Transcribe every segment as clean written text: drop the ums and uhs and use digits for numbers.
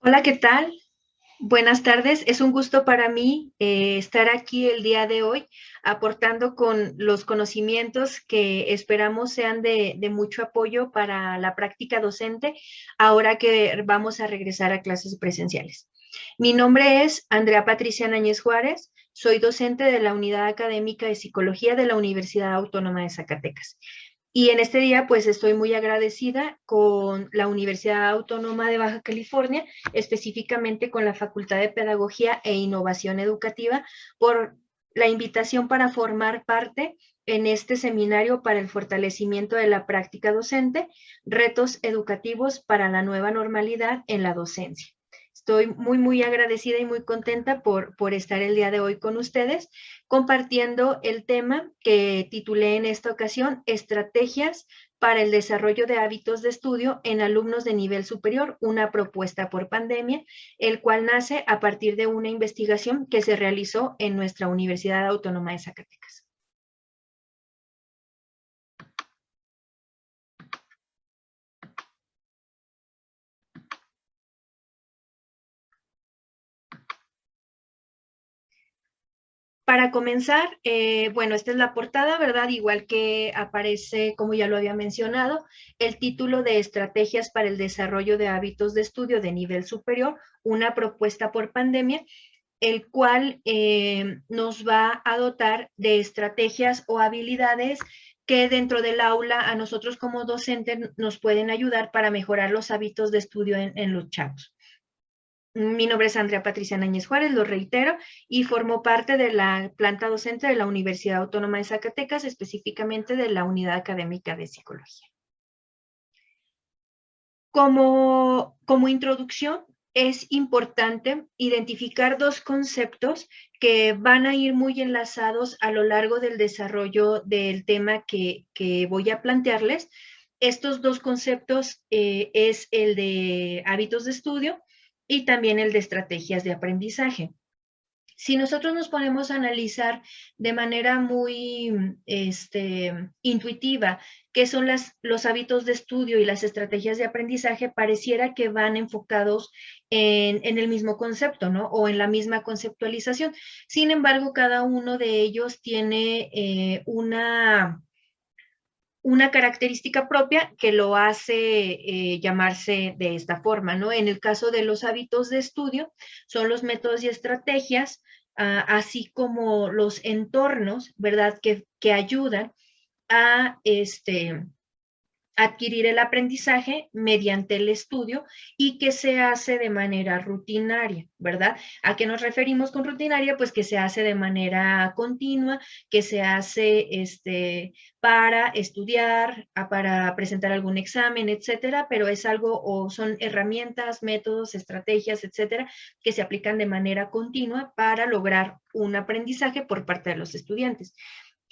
Hola, ¿qué tal? Buenas tardes. Es un gusto para mí estar aquí el día de hoy aportando con los conocimientos que esperamos sean de mucho apoyo para la práctica docente ahora que vamos a regresar a clases presenciales. Mi nombre es Andrea Patricia Náñez Juárez. Soy docente de la Unidad Académica de Psicología de la Universidad Autónoma de Zacatecas. Y en este día, pues estoy muy agradecida con la Universidad Autónoma de Baja California, específicamente con la Facultad de Pedagogía e Innovación Educativa, por la invitación para formar parte en este seminario para el fortalecimiento de la práctica docente, retos educativos para la nueva normalidad en la docencia. Estoy muy agradecida y muy contenta por estar el día de hoy con ustedes, compartiendo el tema que titulé en esta ocasión, Estrategias para el desarrollo de hábitos de estudio en alumnos de nivel superior, una propuesta por pandemia, el cual nace a partir de una investigación que se realizó en nuestra Universidad Autónoma de Zacatecas. Para comenzar, bueno, esta es la portada, ¿verdad? Igual que aparece, como ya lo había mencionado, el título de Estrategias para el desarrollo de hábitos de estudio de nivel superior, una propuesta por pandemia, el cual nos va a dotar de estrategias o habilidades que dentro del aula a nosotros como docentes nos pueden ayudar para mejorar los hábitos de estudio en los chavos. Mi nombre es Andrea Patricia Náñez Juárez, lo reitero, y formo parte de la planta docente de la Universidad Autónoma de Zacatecas, específicamente de la Unidad Académica de Psicología. Como introducción, es importante identificar dos conceptos que van a ir muy enlazados a lo largo del desarrollo del tema que voy a plantearles. Estos dos conceptos es el de hábitos de estudio y también el de estrategias de aprendizaje. Si nosotros nos ponemos a analizar de manera muy intuitiva qué son los hábitos de estudio y las estrategias de aprendizaje, pareciera que van enfocados en el mismo concepto, ¿no? O en la misma conceptualización. Sin embargo, cada uno de ellos tiene una característica propia que lo hace llamarse de esta forma, ¿no? En el caso de los hábitos de estudio, son los métodos y estrategias, así como los entornos, ¿verdad? Que ayudan a adquirir el aprendizaje mediante el estudio y que se hace de manera rutinaria, ¿verdad? ¿A qué nos referimos con rutinaria? Pues que se hace de manera continua, que se hace para estudiar, para presentar algún examen, etcétera, pero es algo o son herramientas, métodos, estrategias, etcétera, que se aplican de manera continua para lograr un aprendizaje por parte de los estudiantes.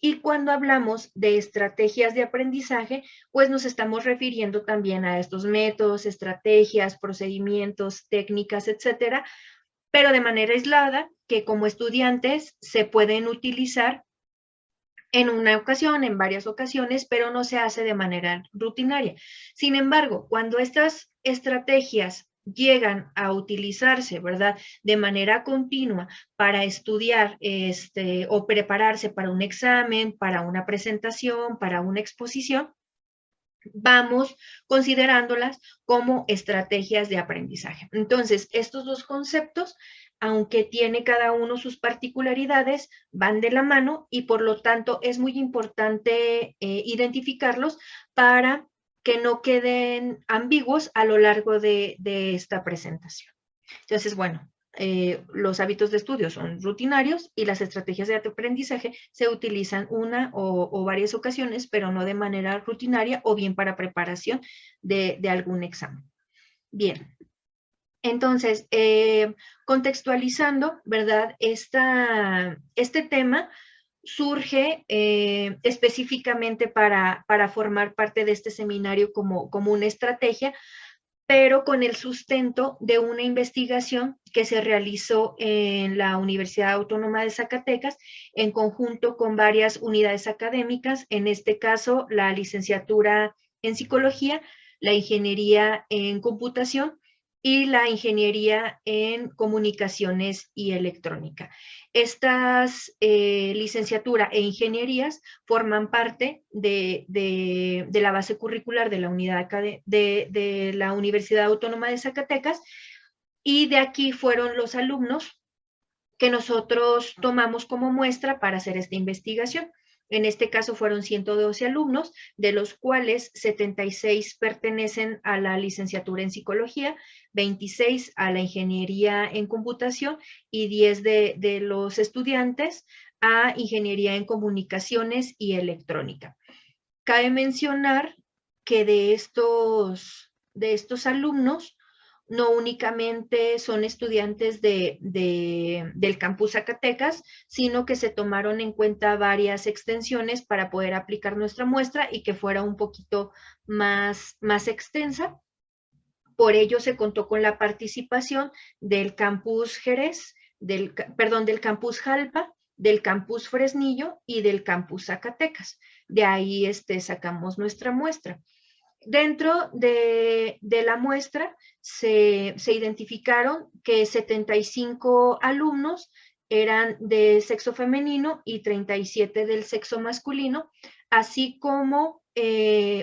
Y cuando hablamos de estrategias de aprendizaje, pues nos estamos refiriendo también a estos métodos, estrategias, procedimientos, técnicas, etcétera, pero de manera aislada, que como estudiantes se pueden utilizar en una ocasión, en varias ocasiones, pero no se hace de manera rutinaria. Sin embargo, cuando estas estrategias llegan a utilizarse, ¿verdad? De manera continua para estudiar o prepararse para un examen, para una presentación, para una exposición, vamos considerándolas como estrategias de aprendizaje. Entonces, estos dos conceptos, aunque tiene cada uno sus particularidades, van de la mano y por lo tanto es muy importante identificarlos para que no queden ambiguos a lo largo de esta presentación. Entonces, bueno, los hábitos de estudio son rutinarios y las estrategias de aprendizaje se utilizan una o varias ocasiones, pero no de manera rutinaria o bien para preparación de algún examen. Bien, entonces, contextualizando, ¿verdad? Este tema surge específicamente para formar parte de este seminario como una estrategia, pero con el sustento de una investigación que se realizó en la Universidad Autónoma de Zacatecas en conjunto con varias unidades académicas, en este caso la licenciatura en psicología, la ingeniería en computación y la ingeniería en comunicaciones y electrónica. Estas licenciatura e ingenierías forman parte de la base curricular de la unidad de la Universidad Autónoma de Zacatecas, y de aquí fueron los alumnos que nosotros tomamos como muestra para hacer esta investigación. En este caso fueron 112 alumnos, de los cuales 76 pertenecen a la licenciatura en psicología, 26 a la ingeniería en computación y 10 de los estudiantes a ingeniería en comunicaciones y electrónica. Cabe mencionar que de estos alumnos, no únicamente son estudiantes del campus Zacatecas, sino que se tomaron en cuenta varias extensiones para poder aplicar nuestra muestra y que fuera un poquito más extensa. Por ello se contó con la participación del campus Jerez, del campus Jalpa, del campus Fresnillo y del campus Zacatecas. De ahí sacamos nuestra muestra. Dentro de la muestra se identificaron que 75 alumnos eran de sexo femenino y 37 del sexo masculino, así como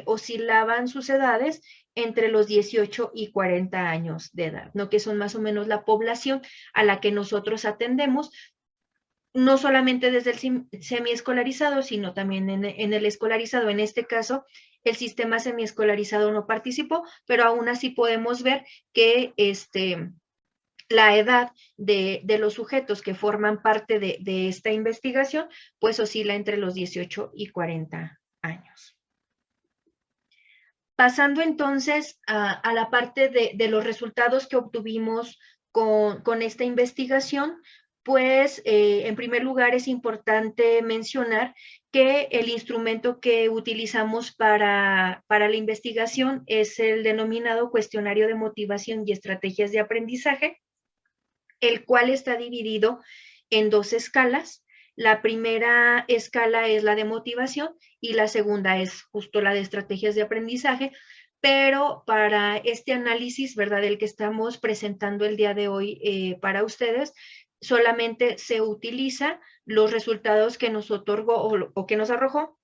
oscilaban sus edades entre los 18 y 40 años de edad, ¿no? Que son más o menos la población a la que nosotros atendemos, no solamente desde el semiescolarizado, sino también en el escolarizado. En este caso, el sistema semiescolarizado no participó, pero aún así podemos ver que la edad de los sujetos que forman parte de esta investigación, pues oscila entre los 18 y 40 años. Pasando entonces a la parte de los resultados que obtuvimos con esta investigación, pues en primer lugar es importante mencionar que el instrumento que utilizamos para la investigación es el denominado cuestionario de motivación y estrategias de aprendizaje, el cual está dividido en dos escalas. La primera escala es la de motivación y la segunda es justo la de estrategias de aprendizaje, pero para este análisis, ¿verdad?, el que estamos presentando el día de hoy para ustedes, solamente se utiliza los resultados que nos otorgó o que nos arrojó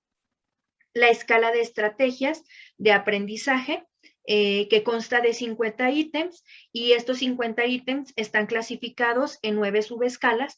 la escala de estrategias de aprendizaje, que consta de 50 ítems, y estos 50 ítems están clasificados en 9 subescalas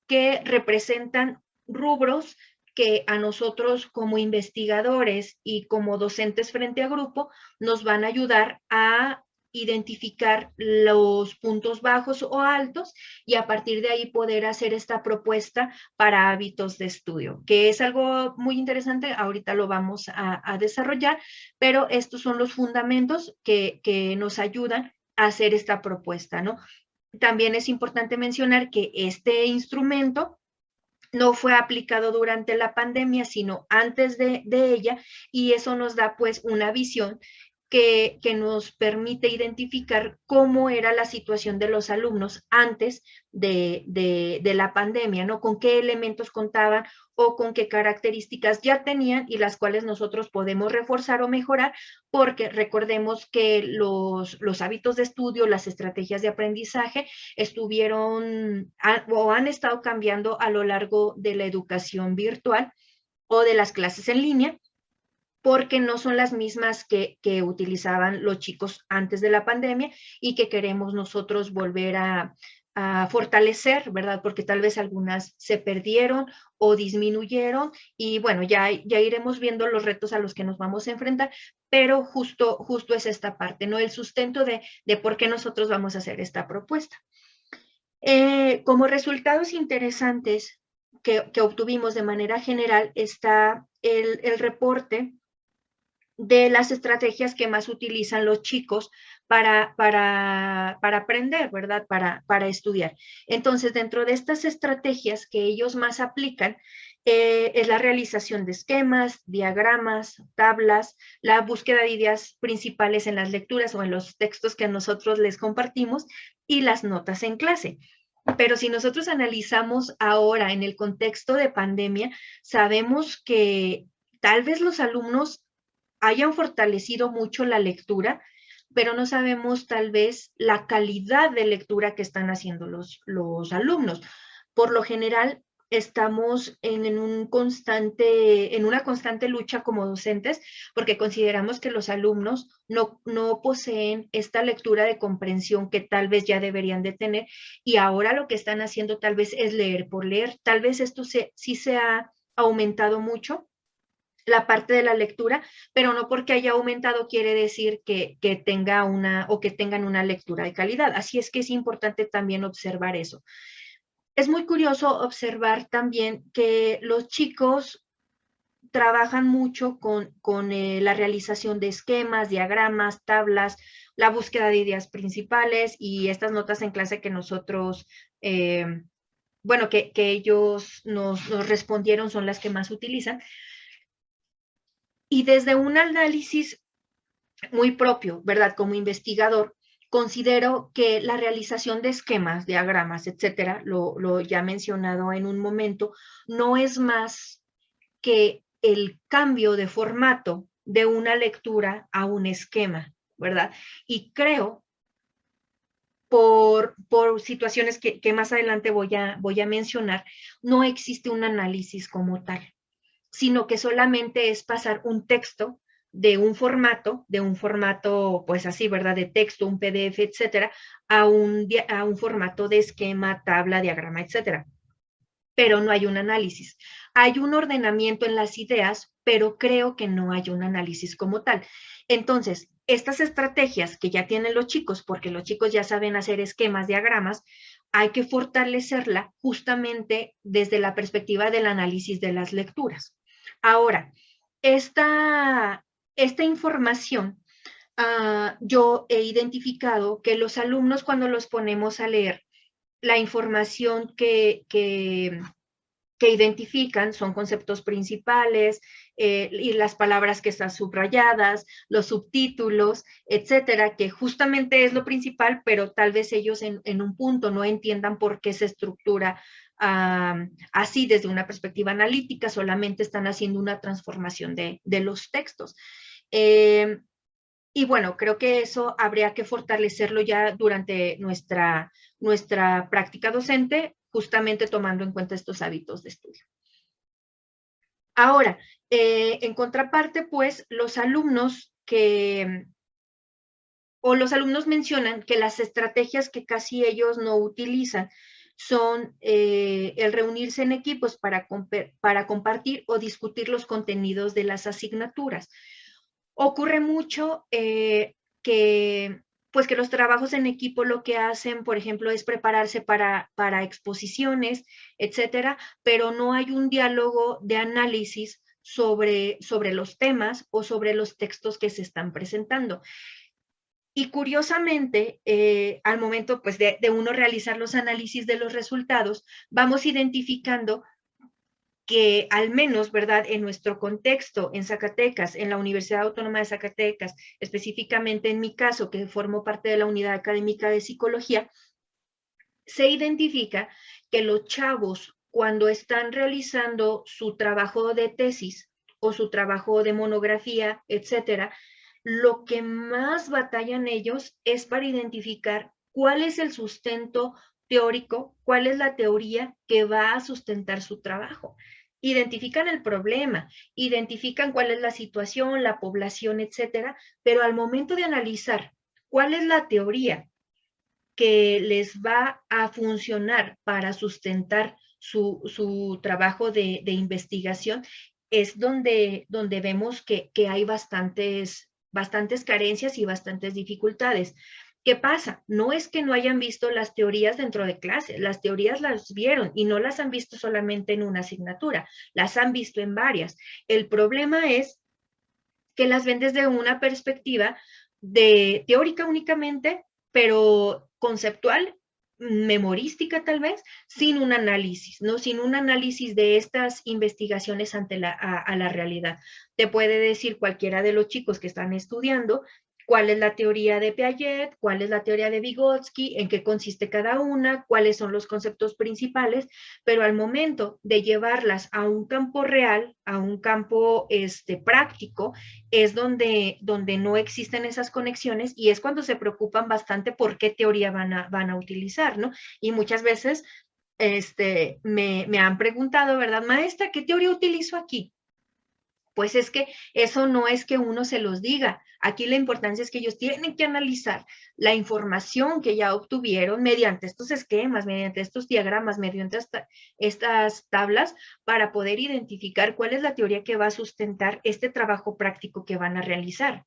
que representan rubros que a nosotros como investigadores y como docentes frente a grupo nos van a ayudar a identificar los puntos bajos o altos y a partir de ahí poder hacer esta propuesta para hábitos de estudio, que es algo muy interesante. Ahorita lo vamos a desarrollar, pero estos son los fundamentos que nos ayudan a hacer esta propuesta, ¿no? También es importante mencionar que este instrumento no fue aplicado durante la pandemia, sino antes de ella, y eso nos da pues una visión que nos permite identificar cómo era la situación de los alumnos antes de la pandemia, ¿no? Con qué elementos contaban o con qué características ya tenían y las cuales nosotros podemos reforzar o mejorar, porque recordemos que los hábitos de estudio, las estrategias de aprendizaje estuvieron o han estado cambiando a lo largo de la educación virtual o de las clases en línea, porque no son las mismas que utilizaban los chicos antes de la pandemia y que queremos nosotros volver a fortalecer, ¿verdad? Porque tal vez algunas se perdieron o disminuyeron y bueno, ya iremos viendo los retos a los que nos vamos a enfrentar, pero justo es esta parte, ¿no? El sustento de por qué nosotros vamos a hacer esta propuesta. Como resultados interesantes que obtuvimos de manera general está el reporte de las estrategias que más utilizan los chicos para aprender, ¿verdad? Para estudiar. Entonces, dentro de estas estrategias que ellos más aplican, es la realización de esquemas, diagramas, tablas, la búsqueda de ideas principales en las lecturas o en los textos que nosotros les compartimos y las notas en clase. Pero si nosotros analizamos ahora en el contexto de pandemia, sabemos que tal vez los alumnos hayan fortalecido mucho la lectura, pero no sabemos tal vez la calidad de lectura que están haciendo los alumnos. Por lo general, estamos en una constante lucha como docentes, porque consideramos que los alumnos no poseen esta lectura de comprensión que tal vez ya deberían de tener, y ahora lo que están haciendo tal vez es leer por leer. Tal vez esto sí se ha aumentado mucho, la parte de la lectura, pero no porque haya aumentado quiere decir que tenga una o que tengan una lectura de calidad. Así es que es importante también observar eso. Es muy curioso observar también que los chicos trabajan mucho con la realización de esquemas, diagramas, tablas, la búsqueda de ideas principales y estas notas en clase que nosotros, bueno, que ellos nos respondieron son las que más utilizan. Y desde un análisis muy propio, ¿verdad? Como investigador, considero que la realización de esquemas, diagramas, etcétera, lo ya mencionado en un momento, no es más que el cambio de formato de una lectura a un esquema, ¿verdad? Y creo, por situaciones que más adelante voy a mencionar, no existe un análisis como tal, sino que solamente es pasar un texto de un formato, pues así, ¿verdad? De texto, un PDF, etcétera, a un formato de esquema, tabla, diagrama, etcétera. Pero no hay un análisis. Hay un ordenamiento en las ideas, pero creo que no hay un análisis como tal. Entonces, estas estrategias que ya tienen los chicos, porque los chicos ya saben hacer esquemas, diagramas, hay que fortalecerla justamente desde la perspectiva del análisis de las lecturas. Ahora, esta información, yo he identificado que los alumnos cuando los ponemos a leer, la información que identifican son conceptos principales y las palabras que están subrayadas, los subtítulos, etcétera, que justamente es lo principal, pero tal vez ellos en un punto no entiendan por qué se estructura así desde una perspectiva analítica, solamente están haciendo una transformación de los textos. Y bueno, creo que eso habría que fortalecerlo ya durante nuestra práctica docente, justamente tomando en cuenta estos hábitos de estudio. Ahora, en contraparte, pues los alumnos los alumnos mencionan que las estrategias que casi ellos no utilizan son el reunirse en equipos para compartir o discutir los contenidos de las asignaturas. Ocurre mucho pues que los trabajos en equipo lo que hacen, por ejemplo, es prepararse para exposiciones, etcétera, pero no hay un diálogo de análisis sobre los temas o sobre los textos que se están presentando. Y curiosamente, al momento pues, de uno realizar los análisis de los resultados, vamos identificando que al menos, ¿verdad? En nuestro contexto, en Zacatecas, en la Universidad Autónoma de Zacatecas, específicamente en mi caso, que formo parte de la unidad académica de psicología, se identifica que los chavos, cuando están realizando su trabajo de tesis o su trabajo de monografía, etcétera, lo que más batallan ellos es para identificar cuál es el sustento teórico, cuál es la teoría que va a sustentar su trabajo. Identifican el problema, identifican cuál es la situación, la población, etcétera, pero al momento de analizar cuál es la teoría que les va a funcionar para sustentar su trabajo de investigación, es donde vemos que hay bastantes carencias y bastantes dificultades. ¿Qué pasa? No es que no hayan visto las teorías dentro de clase, las teorías las vieron y no las han visto solamente en una asignatura, las han visto en varias. El problema es que las ven desde una perspectiva de teórica únicamente, pero conceptual, memorística tal vez, sin un análisis, ¿no? Sin un análisis de estas investigaciones ante a la realidad. Te puede decir cualquiera de los chicos que están estudiando cuál es la teoría de Piaget, cuál es la teoría de Vygotsky, en qué consiste cada una, cuáles son los conceptos principales, pero al momento de llevarlas a un campo real, a un campo práctico, es donde no existen esas conexiones y es cuando se preocupan bastante por qué teoría van a utilizar, ¿no? Y muchas veces me han preguntado, ¿verdad, maestra, qué teoría utilizo aquí? Pues es que eso no es que uno se los diga. Aquí la importancia es que ellos tienen que analizar la información que ya obtuvieron mediante estos esquemas, mediante estos diagramas, mediante estas tablas, para poder identificar cuál es la teoría que va a sustentar este trabajo práctico que van a realizar.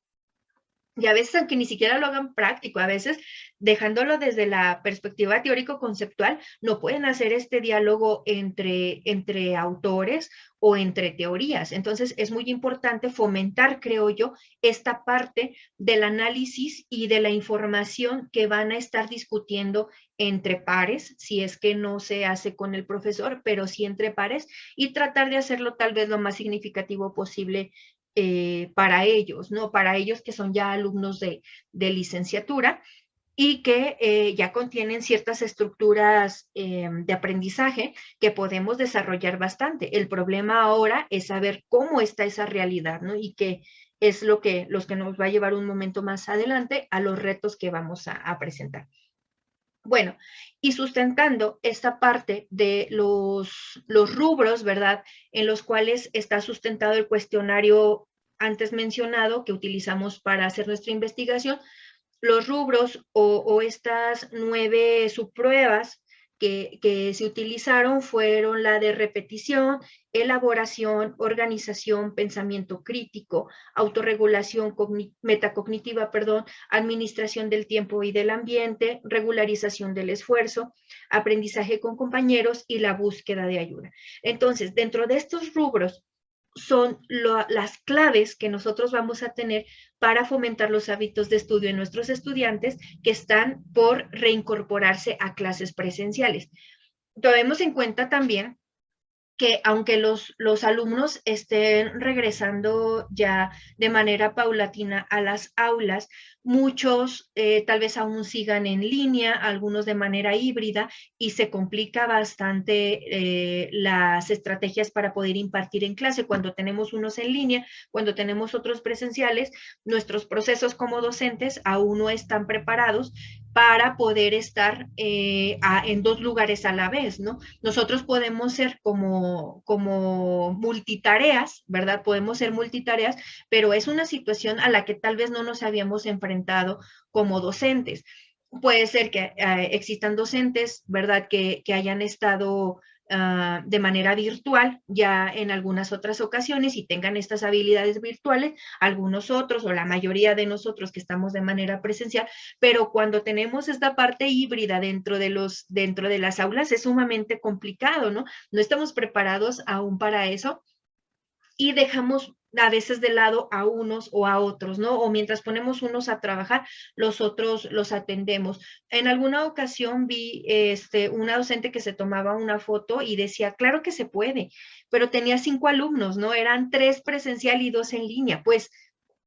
Y a veces, aunque ni siquiera lo hagan práctico, a veces dejándolo desde la perspectiva teórico-conceptual, no pueden hacer este diálogo entre autores o entre teorías. Entonces, es muy importante fomentar, creo yo, esta parte del análisis y de la información que van a estar discutiendo entre pares, si es que no se hace con el profesor, pero sí entre pares, y tratar de hacerlo tal vez lo más significativo posible para ellos, ¿no? Para ellos que son ya alumnos de licenciatura y que ya contienen ciertas estructuras de aprendizaje que podemos desarrollar bastante. El problema ahora es saber cómo está esa realidad, ¿no? Y qué es los que nos va a llevar un momento más adelante a los retos que vamos a presentar. Bueno, y sustentando esta parte de los rubros, ¿verdad? En los cuales está sustentado el cuestionario antes mencionado que utilizamos para hacer nuestra investigación, los rubros o estas 9 subpruebas que se utilizaron fueron la de repetición, elaboración, organización, pensamiento crítico, autorregulación metacognitiva, perdón, administración del tiempo y del ambiente, regularización del esfuerzo, aprendizaje con compañeros y la búsqueda de ayuda. Entonces, dentro de estos rubros son las claves que nosotros vamos a tener para fomentar los hábitos de estudio en nuestros estudiantes que están por reincorporarse a clases presenciales. Tomemos en cuenta también que aunque los alumnos estén regresando ya de manera paulatina a las aulas, muchos tal vez aún sigan en línea, algunos de manera híbrida, y se complica bastante las estrategias para poder impartir en clase. Cuando tenemos unos en línea, cuando tenemos otros presenciales, nuestros procesos como docentes aún no están preparados para poder estar en dos lugares a la vez, ¿no? Nosotros podemos ser como multitareas, ¿verdad? Podemos ser multitareas, pero es una situación a la que tal vez no nos habíamos enfrentado como docentes. Puede ser que existan docentes, ¿verdad?, que hayan estado de manera virtual ya en algunas otras ocasiones y tengan estas habilidades virtuales, algunos otros o la mayoría de nosotros que estamos de manera presencial, pero cuando tenemos esta parte híbrida dentro de las aulas es sumamente complicado, ¿no? No estamos preparados aún para eso y dejamos a veces de lado a unos o a otros, ¿no? O mientras ponemos unos a trabajar, los otros los atendemos. En alguna ocasión vi una docente que se tomaba una foto y decía, claro que se puede, pero tenía 5 alumnos, ¿no? Eran 3 presencial y 2 en línea. Pues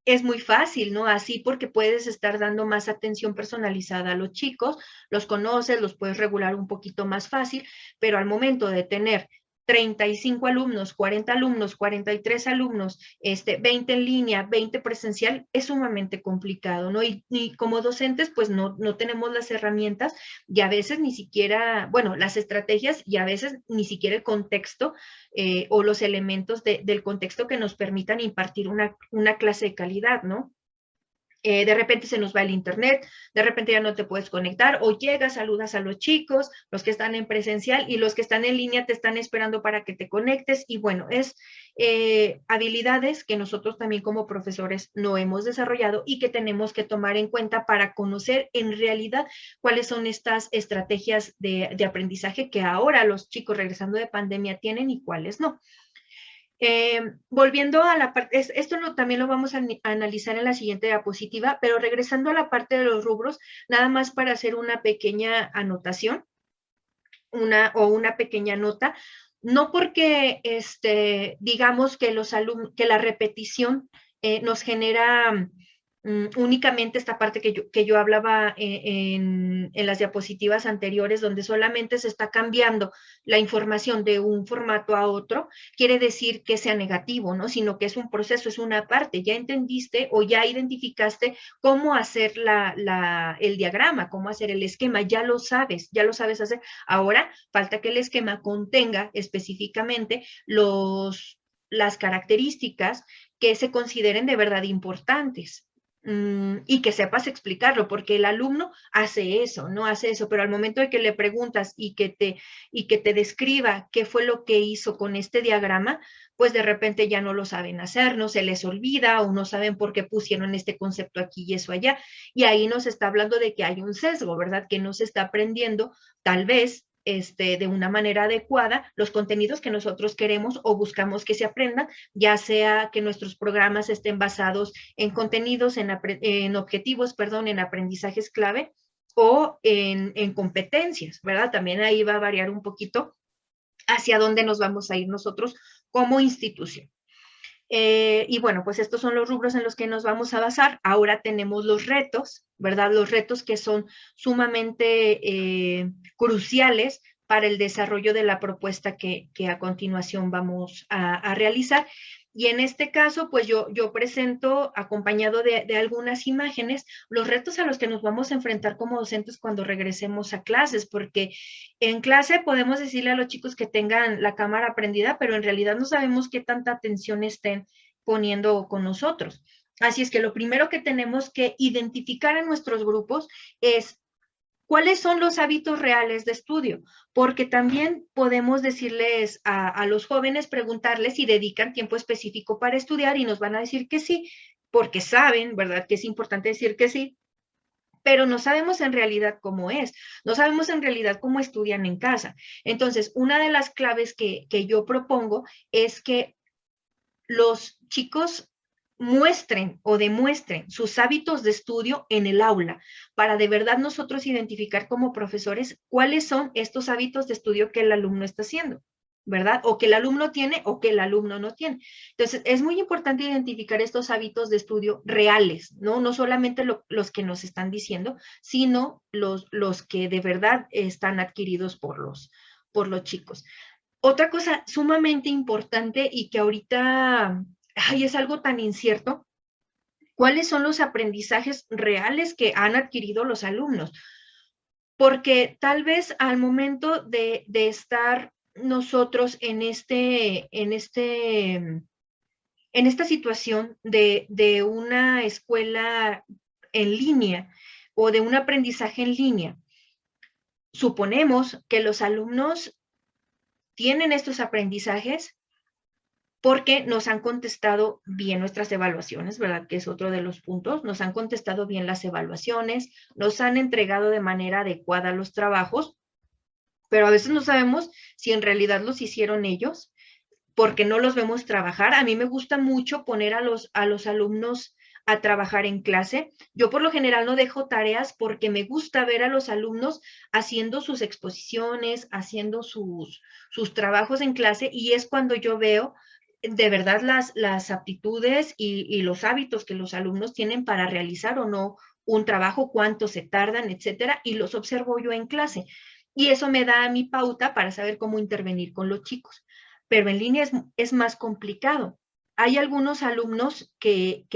es muy fácil, ¿no? Así porque puedes estar dando más atención personalizada a los chicos, los conoces, los puedes regular un poquito más fácil, pero al momento de tener 35 alumnos, 40 alumnos, 43 alumnos, 20 en línea, 20 presencial, es sumamente complicado, ¿no? Y como docentes, pues no tenemos las herramientas y a veces ni siquiera, bueno, las estrategias y a veces ni siquiera el contexto o los elementos del contexto que nos permitan impartir una clase de calidad, ¿no? De repente se nos va el internet, de repente ya no te puedes conectar, o llegas, saludas a los chicos, los que están en presencial y los que están en línea te están esperando para que te conectes. Y bueno, es habilidades que nosotros también como profesores no hemos desarrollado y que tenemos que tomar en cuenta para conocer en realidad cuáles son estas estrategias de aprendizaje que ahora los chicos regresando de pandemia tienen y cuáles no. Volviendo a la parte, esto también lo vamos a analizar en la siguiente diapositiva, pero regresando a la parte de los rubros, nada más para hacer una pequeña anotación, una pequeña nota, no porque digamos que que la repetición nos genera únicamente esta parte que yo hablaba en las diapositivas anteriores, donde solamente se está cambiando la información de un formato a otro, quiere decir que sea negativo, ¿no? Sino que es un proceso, es una parte. Ya entendiste o ya identificaste cómo hacer el diagrama, cómo hacer el esquema, ya lo sabes hacer. Ahora falta que el esquema contenga específicamente las características que se consideren de verdad importantes. Y que sepas explicarlo, porque el alumno hace eso, no hace eso, pero al momento de que le preguntas y que te describa qué fue lo que hizo con este diagrama, pues de repente ya no lo saben hacer, no se les olvida o no saben por qué pusieron este concepto aquí y eso allá. Y ahí nos está hablando de que hay un sesgo, ¿verdad? Que no se está aprendiendo tal vez de una manera adecuada los contenidos que nosotros queremos o buscamos que se aprendan, ya sea que nuestros programas estén basados en contenidos, en objetivos, perdón, en aprendizajes clave o en competencias, ¿verdad? También ahí va a variar un poquito hacia dónde nos vamos a ir nosotros como institución. Y bueno, pues estos son los rubros en los que nos vamos a basar. Ahora tenemos los retos, ¿verdad? Los retos que son sumamente cruciales para el desarrollo de la propuesta que a continuación vamos a realizar. Y en este caso, pues yo presento, acompañado de algunas imágenes, los retos a los que nos vamos a enfrentar como docentes cuando regresemos a clases, porque en clase podemos decirle a los chicos que tengan la cámara prendida, pero en realidad no sabemos qué tanta atención estén poniendo con nosotros. Así es que lo primero que tenemos que identificar en nuestros grupos es cuáles son los hábitos reales de estudio, porque también podemos decirles a los jóvenes, preguntarles si dedican tiempo específico para estudiar y nos van a decir que sí, porque saben, ¿verdad? Que es importante decir que sí, pero no sabemos en realidad cómo es, no sabemos en realidad cómo estudian en casa. Entonces, una de las claves que yo propongo es que los chicos muestren o demuestren sus hábitos de estudio en el aula, para de verdad nosotros identificar como profesores cuáles son estos hábitos de estudio que el alumno está haciendo, ¿verdad? O que el alumno tiene o que el alumno no tiene. Entonces, es muy importante identificar estos hábitos de estudio reales, ¿no? No solamente los que nos están diciendo, sino los que de verdad están adquiridos por los chicos. Otra cosa sumamente importante y que ahorita ay, es algo tan incierto, ¿cuáles son los aprendizajes reales que han adquirido los alumnos? Porque tal vez al momento de estar nosotros en esta situación de una escuela en línea o de un aprendizaje en línea, suponemos que los alumnos tienen estos aprendizajes porque nos han contestado bien nuestras evaluaciones, ¿verdad? Que es otro de los puntos. Nos han contestado bien las evaluaciones, nos han entregado de manera adecuada los trabajos, pero a veces no sabemos si en realidad los hicieron ellos, porque no los vemos trabajar. A mí me gusta mucho poner a los alumnos a trabajar en clase. Yo por lo general no dejo tareas porque me gusta ver a los alumnos haciendo sus exposiciones, haciendo sus trabajos en clase y es cuando yo veo de verdad las aptitudes y los hábitos que los alumnos tienen para realizar o no un trabajo, cuánto se tardan, etcétera, y los observo yo en clase. Y eso me da mi pauta para saber cómo intervenir con los chicos. Pero en línea es más complicado. Hay algunos alumnos que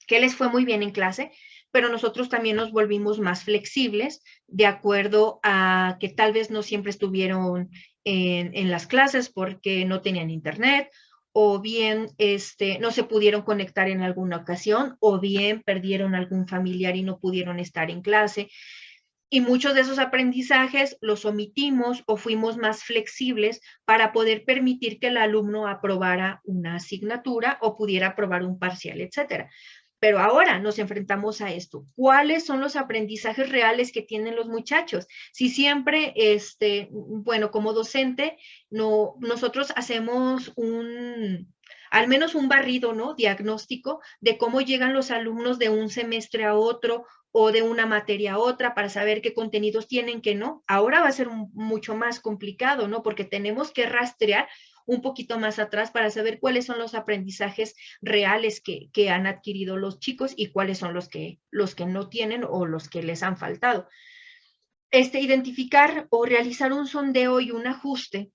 les fue muy bien en clase, pero nosotros también nos volvimos más flexibles de acuerdo a que tal vez no siempre estuvieron en las clases porque no tenían internet o bien no se pudieron conectar en alguna ocasión o bien perdieron algún familiar y no pudieron estar en clase. Y muchos de esos aprendizajes los omitimos o fuimos más flexibles para poder permitir que el alumno aprobara una asignatura o pudiera aprobar un parcial, etcétera. Pero ahora nos enfrentamos a esto. ¿Cuáles son los aprendizajes reales que tienen los muchachos? Si siempre, bueno, como docente, no, nosotros hacemos al menos un barrido, ¿no? Diagnóstico de cómo llegan los alumnos de un semestre a otro o de una materia a otra para saber qué contenidos tienen, qué no. Ahora va a ser mucho más complicado, ¿no? Porque tenemos que rastrear un poquito más atrás para saber cuáles son los aprendizajes reales que han adquirido los chicos y cuáles son los que no tienen o los que les han faltado. Identificar o realizar un sondeo y un ajuste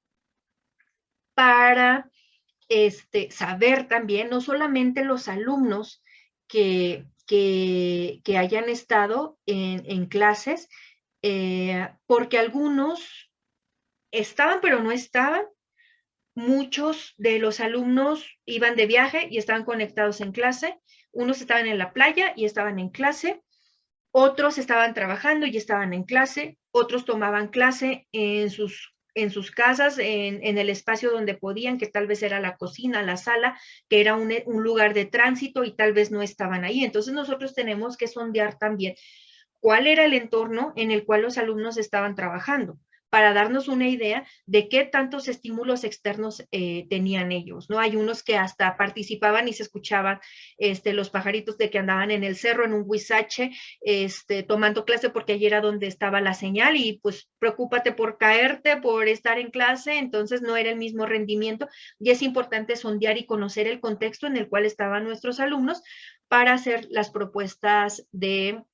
para saber también, no solamente los alumnos que hayan estado en clases, porque algunos estaban pero no estaban. Muchos de los alumnos iban de viaje y estaban conectados en clase. Unos estaban en la playa y estaban en clase. Otros estaban trabajando y estaban en clase. Otros tomaban clase en sus casas, en el espacio donde podían, que tal vez era la cocina, la sala, que era un lugar de tránsito y tal vez no estaban ahí. Entonces nosotros tenemos que sondear también cuál era el entorno en el cual los alumnos estaban trabajando para darnos una idea de qué tantos estímulos externos tenían ellos, ¿no? Hay unos que hasta participaban y se escuchaban los pajaritos de que andaban en el cerro, en un huizache, tomando clase porque allí era donde estaba la señal y pues preocúpate por caerte, por estar en clase, entonces no era el mismo rendimiento y es importante sondear y conocer el contexto en el cual estaban nuestros alumnos para hacer las propuestas de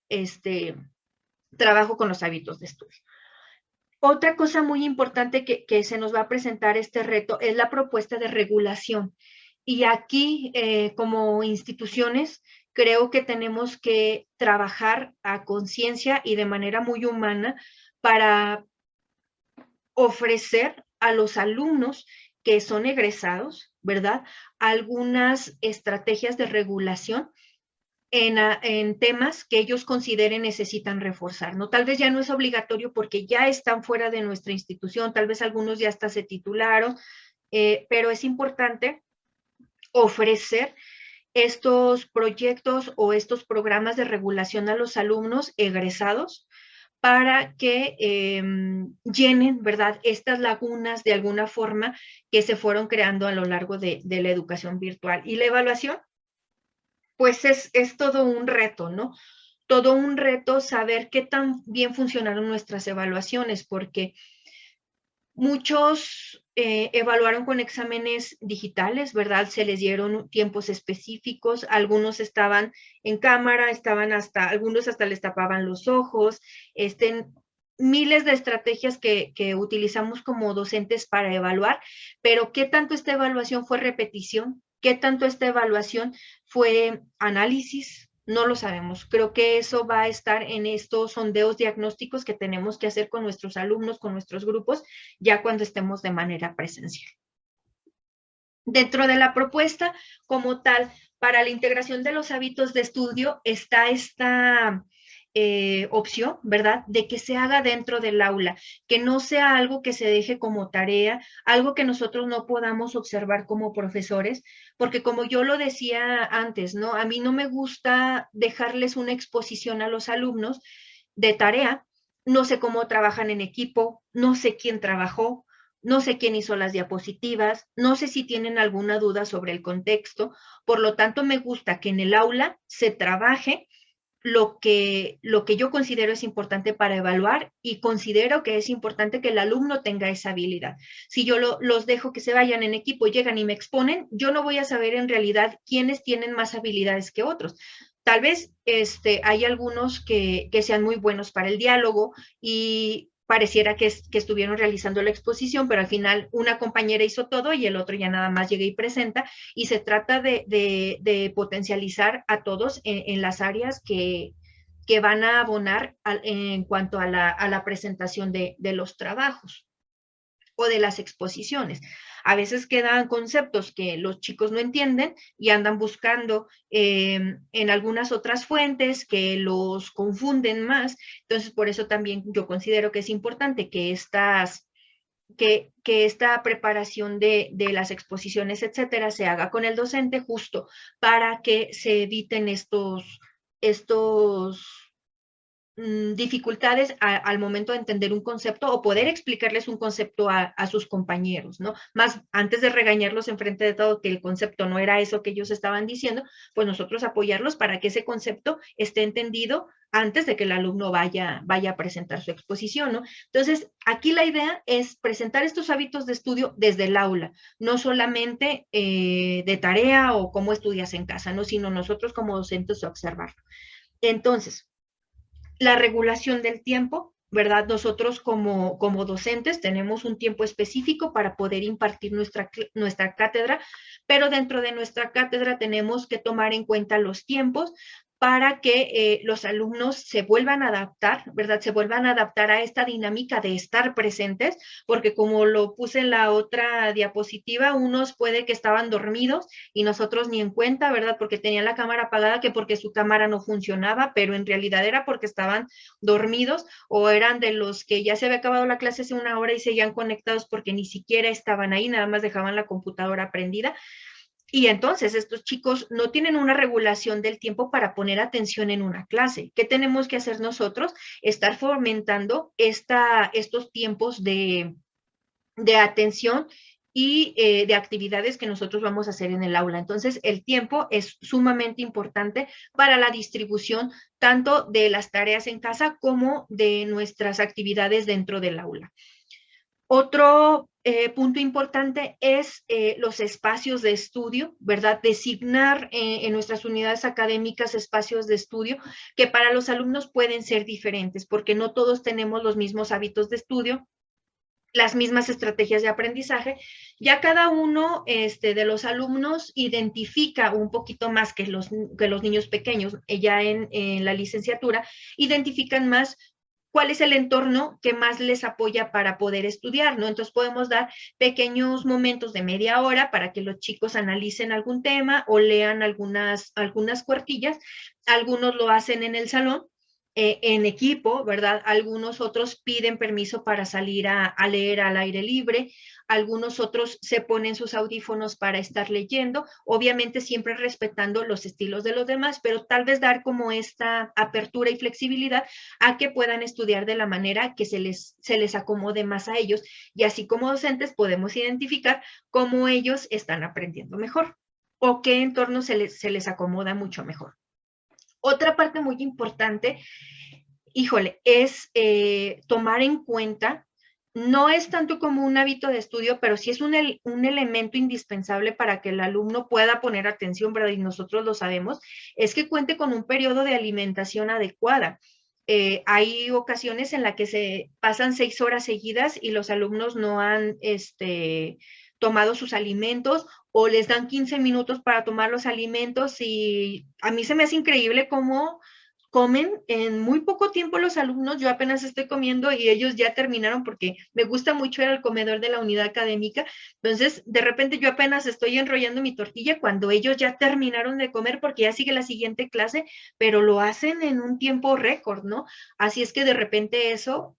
trabajo con los hábitos de estudio. Otra cosa muy importante que se nos va a presentar este reto es la propuesta de regulación. Y aquí, como instituciones, creo que tenemos que trabajar a conciencia y de manera muy humana para ofrecer a los alumnos que son egresados, ¿verdad? Algunas estrategias de regulación en temas que ellos consideren necesitan reforzar, ¿no? Tal vez ya no es obligatorio porque ya están fuera de nuestra institución, tal vez algunos ya hasta se titularon, pero es importante ofrecer estos proyectos o estos programas de regulación a los alumnos egresados para que llenen, ¿verdad?, estas lagunas de alguna forma que se fueron creando a lo largo de la educación virtual. Y la evaluación pues es todo un reto, ¿no? Todo un reto saber qué tan bien funcionaron nuestras evaluaciones, porque muchos evaluaron con exámenes digitales, ¿verdad? Se les dieron tiempos específicos, algunos estaban en cámara, algunos hasta les tapaban los ojos, miles de estrategias que utilizamos como docentes para evaluar, pero ¿qué tanto esta evaluación fue repetición? ¿Qué tanto esta evaluación fue análisis? No lo sabemos. Creo que eso va a estar en estos sondeos diagnósticos que tenemos que hacer con nuestros alumnos, con nuestros grupos, ya cuando estemos de manera presencial. Dentro de la propuesta como tal, para la integración de los hábitos de estudio está esta opción, ¿verdad? De que se haga dentro del aula, que no sea algo que se deje como tarea, algo que nosotros no podamos observar como profesores, porque como yo lo decía antes, ¿no? A mí no me gusta dejarles una exposición a los alumnos de tarea, no sé cómo trabajan en equipo, no sé quién trabajó, no sé quién hizo las diapositivas, no sé si tienen alguna duda sobre el contexto, por lo tanto me gusta que en el aula se trabaje lo que yo considero es importante para evaluar y considero que es importante que el alumno tenga esa habilidad. Si yo los dejo que se vayan en equipo, llegan y me exponen, yo no voy a saber en realidad quiénes tienen más habilidades que otros. Tal vez hay algunos que sean muy buenos para el diálogo y pareciera que estuvieron realizando la exposición, pero al final una compañera hizo todo y el otro ya nada más llega y presenta, y se trata de potencializar a todos en las áreas que van a abonar en cuanto a la presentación de los trabajos o de las exposiciones. A veces quedan conceptos que los chicos no entienden y andan buscando en algunas otras fuentes que los confunden más. Entonces, por eso también yo considero que es importante que esta preparación de las exposiciones, etcétera, se haga con el docente justo para que se eviten estos dificultades al momento de entender un concepto o poder explicarles un concepto a sus compañeros, ¿no? Más antes de regañarlos enfrente de todo que el concepto no era eso que ellos estaban diciendo, pues nosotros apoyarlos para que ese concepto esté entendido antes de que el alumno vaya a presentar su exposición, ¿no? Entonces, aquí la idea es presentar estos hábitos de estudio desde el aula, no solamente de tarea o cómo estudias en casa, ¿no? Sino nosotros como docentes observarlo. Entonces, la regulación del tiempo, ¿verdad? Nosotros como docentes tenemos un tiempo específico para poder impartir nuestra cátedra, pero dentro de nuestra cátedra tenemos que tomar en cuenta los tiempos para que los alumnos se vuelvan a adaptar, ¿verdad? Se vuelvan a adaptar a esta dinámica de estar presentes, porque como lo puse en la otra diapositiva, unos puede que estaban dormidos y nosotros ni en cuenta, ¿verdad? Porque tenían la cámara apagada, que porque su cámara no funcionaba, pero en realidad era porque estaban dormidos o eran de los que ya se había acabado la clase hace una hora y seguían conectados porque ni siquiera estaban ahí, nada más dejaban la computadora prendida. Y entonces estos chicos no tienen una regulación del tiempo para poner atención en una clase. ¿Qué tenemos que hacer nosotros? Estar fomentando estos tiempos de atención y de actividades que nosotros vamos a hacer en el aula. Entonces, el tiempo es sumamente importante para la distribución tanto de las tareas en casa como de nuestras actividades dentro del aula. Otro punto importante es los espacios de estudio, ¿verdad? Designar en nuestras unidades académicas espacios de estudio que para los alumnos pueden ser diferentes, porque no todos tenemos los mismos hábitos de estudio, las mismas estrategias de aprendizaje. Ya cada uno de los alumnos identifica un poquito más que los niños pequeños, ya en la licenciatura, identifican más cuál es el entorno que más les apoya para poder estudiar, ¿no? Entonces podemos dar pequeños momentos de media hora para que los chicos analicen algún tema o lean algunas cuartillas. Algunos lo hacen en el salón, en equipo, ¿verdad? Algunos otros piden permiso para salir a leer al aire libre, algunos otros se ponen sus audífonos para estar leyendo, obviamente siempre respetando los estilos de los demás, pero tal vez dar como esta apertura y flexibilidad a que puedan estudiar de la manera que se les acomode más a ellos, y así como docentes podemos identificar cómo ellos están aprendiendo mejor o qué entorno se les acomoda mucho mejor. Otra parte muy importante, híjole, es tomar en cuenta, no es tanto como un hábito de estudio, pero sí es un elemento indispensable para que el alumno pueda poner atención, ¿verdad? Y nosotros lo sabemos, es que cuente con un periodo de alimentación adecuada. Hay ocasiones en las que se pasan 6 horas seguidas y los alumnos no han tomado sus alimentos o les dan 15 minutos para tomar los alimentos, y a mí se me hace increíble cómo comen en muy poco tiempo los alumnos. Yo apenas estoy comiendo y ellos ya terminaron, porque me gusta mucho ir al comedor de la unidad académica. Entonces, de repente yo apenas estoy enrollando mi tortilla cuando ellos ya terminaron de comer porque ya sigue la siguiente clase, pero lo hacen en un tiempo récord, ¿no? Así es que de repente eso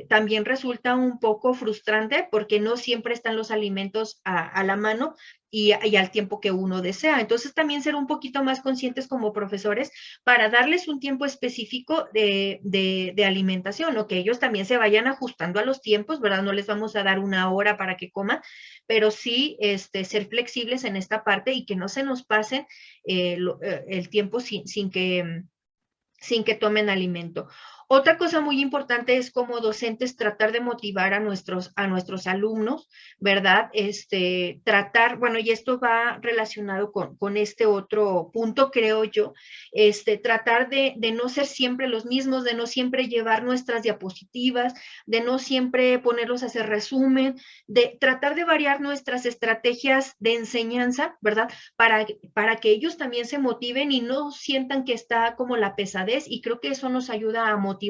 también resulta un poco frustrante porque no siempre están los alimentos a la mano y al tiempo que uno desea. Entonces, también ser un poquito más conscientes como profesores para darles un tiempo específico de alimentación, o que ellos también se vayan ajustando a los tiempos, ¿verdad? No les vamos a dar una hora para que coman, pero sí ser flexibles en esta parte y que no se nos pase el tiempo sin que tomen alimento. Otra cosa muy importante es como docentes tratar de motivar a nuestros alumnos, ¿verdad? Tratar, bueno, y esto va relacionado con este otro punto, creo yo, tratar de no ser siempre los mismos, de no siempre llevar nuestras diapositivas, de no siempre ponerlos a hacer resumen, de tratar de variar nuestras estrategias de enseñanza, ¿verdad? Para que ellos también se motiven y no sientan que está como la pesadez, y creo que eso nos ayuda a motivarlos.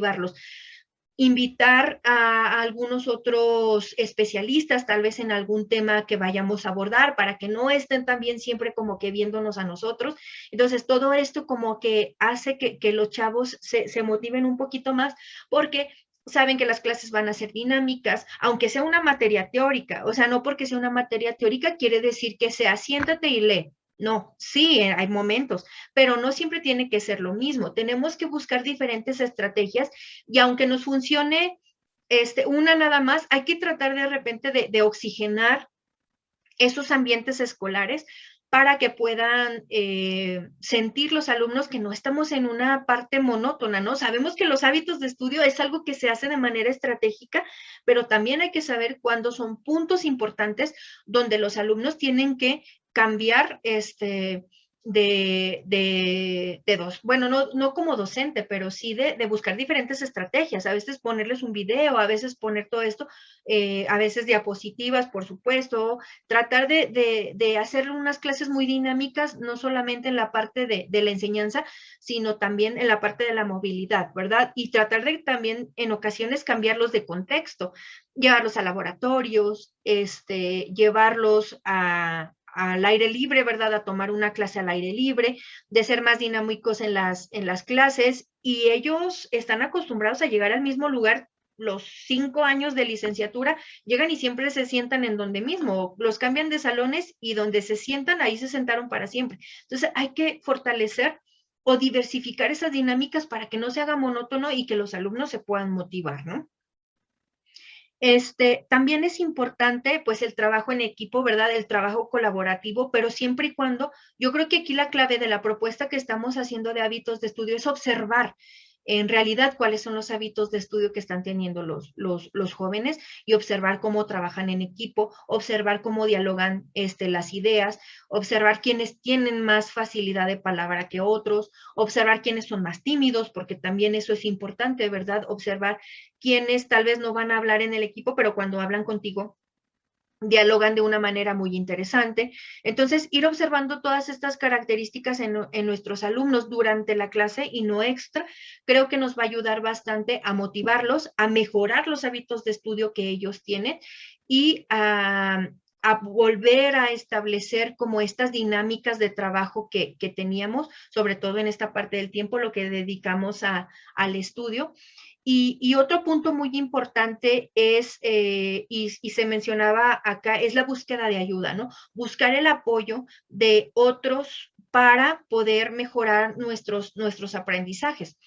Invitar a algunos otros especialistas, tal vez en algún tema que vayamos a abordar, para que no estén también siempre como que viéndonos a nosotros. Entonces, todo esto como que hace que los chavos se motiven un poquito más, porque saben que las clases van a ser dinámicas, aunque sea una materia teórica. O sea, no porque sea una materia teórica quiere decir que sea siéntate y lee. No, sí, hay momentos, pero no siempre tiene que ser lo mismo. Tenemos que buscar diferentes estrategias, y aunque nos funcione una nada más, hay que tratar de repente de oxigenar esos ambientes escolares para que puedan sentir los alumnos que no estamos en una parte monótona, ¿no? Sabemos que los hábitos de estudio es algo que se hace de manera estratégica, pero también hay que saber cuándo son puntos importantes donde los alumnos tienen que cambiar bueno, no como docente, pero sí de buscar diferentes estrategias, a veces ponerles un video, a veces poner todo esto, a veces diapositivas, por supuesto, tratar de hacer unas clases muy dinámicas, no solamente en la parte de la enseñanza, sino también en la parte de la movilidad, ¿verdad? Y tratar de también en ocasiones cambiarlos de contexto, llevarlos a laboratorios, llevarlos al aire libre, ¿verdad? A tomar una clase al aire libre, de ser más dinámicos en las clases, y ellos están acostumbrados a llegar al mismo lugar. Los 5 años de licenciatura llegan y siempre se sientan en donde mismo, los cambian de salones y donde se sientan, ahí se sentaron para siempre. Entonces hay que fortalecer o diversificar esas dinámicas para que no se haga monótono y que los alumnos se puedan motivar, ¿no? También es importante, pues, el trabajo en equipo, ¿verdad? El trabajo colaborativo, pero siempre y cuando, yo creo que aquí la clave de la propuesta que estamos haciendo de hábitos de estudio es observar en realidad cuáles son los hábitos de estudio que están teniendo los jóvenes y observar cómo trabajan en equipo, observar cómo dialogan las ideas, observar quiénes tienen más facilidad de palabra que otros, observar quiénes son más tímidos, porque también eso es importante, ¿verdad? Observar quienes tal vez no van a hablar en el equipo, pero cuando hablan contigo dialogan de una manera muy interesante. Entonces, ir observando todas estas características en nuestros alumnos durante la clase y no extra, creo que nos va a ayudar bastante a motivarlos, a mejorar los hábitos de estudio que ellos tienen y a volver a establecer como estas dinámicas de trabajo que teníamos, sobre todo en esta parte del tiempo, lo que dedicamos al estudio. Y otro punto muy importante es, y se mencionaba acá, es la búsqueda de ayuda, ¿no? Buscar el apoyo de otros para poder mejorar nuestros aprendizajes.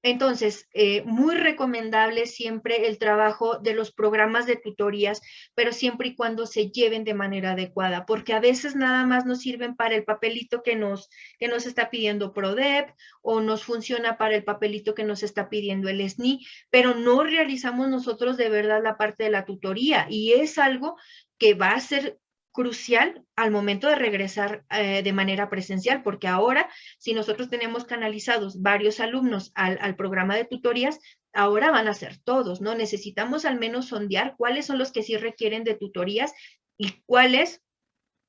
Entonces, muy recomendable siempre el trabajo de los programas de tutorías, pero siempre y cuando se lleven de manera adecuada, porque a veces nada más nos sirven para el papelito que nos está pidiendo PRODEP o nos funciona para el papelito que nos está pidiendo el SNI, pero no realizamos nosotros de verdad la parte de la tutoría y es algo que va a ser crucial al momento de regresar de manera presencial, porque ahora, si nosotros tenemos canalizados varios alumnos al programa de tutorías, ahora van a ser todos, ¿no? Necesitamos al menos sondear cuáles son los que sí requieren de tutorías y cuáles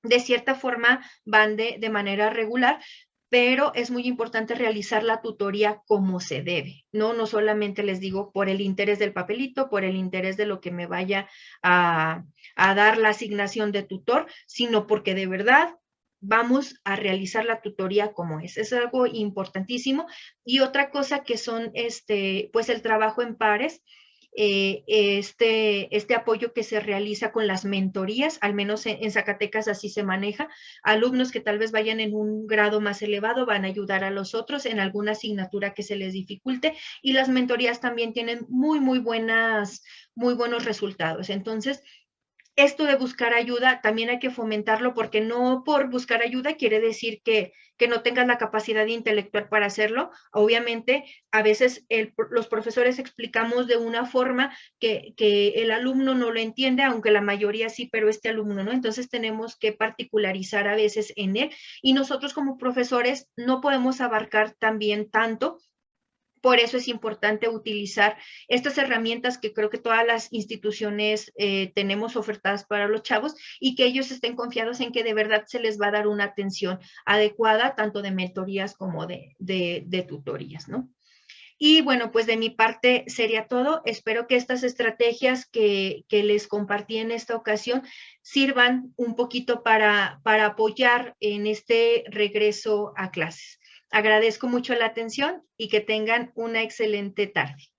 de cierta forma van de manera regular, pero es muy importante realizar la tutoría como se debe, ¿no? No solamente les digo por el interés del papelito, por el interés de lo que me vaya a dar la asignación de tutor, sino porque de verdad vamos a realizar la tutoría como es. Es algo importantísimo. Y otra cosa que son, pues el trabajo en pares, este apoyo que se realiza con las mentorías, al menos en Zacatecas así se maneja. Alumnos que tal vez vayan en un grado más elevado van a ayudar a los otros en alguna asignatura que se les dificulte y las mentorías también tienen muy buenos resultados. Entonces, esto de buscar ayuda también hay que fomentarlo porque no por buscar ayuda quiere decir que no tengas la capacidad intelectual para hacerlo. Obviamente, a veces los profesores explicamos de una forma que el alumno no lo entiende, aunque la mayoría sí, pero este alumno no. Entonces tenemos que particularizar a veces en él y nosotros como profesores no podemos abarcar también tanto. Por eso es importante utilizar estas herramientas que creo que todas las instituciones tenemos ofertadas para los chavos y que ellos estén confiados en que de verdad se les va a dar una atención adecuada, tanto de mentorías como de tutorías, ¿no? Y bueno, pues de mi parte sería todo. Espero que estas estrategias que les compartí en esta ocasión sirvan un poquito para apoyar en este regreso a clases. Agradezco mucho la atención y que tengan una excelente tarde.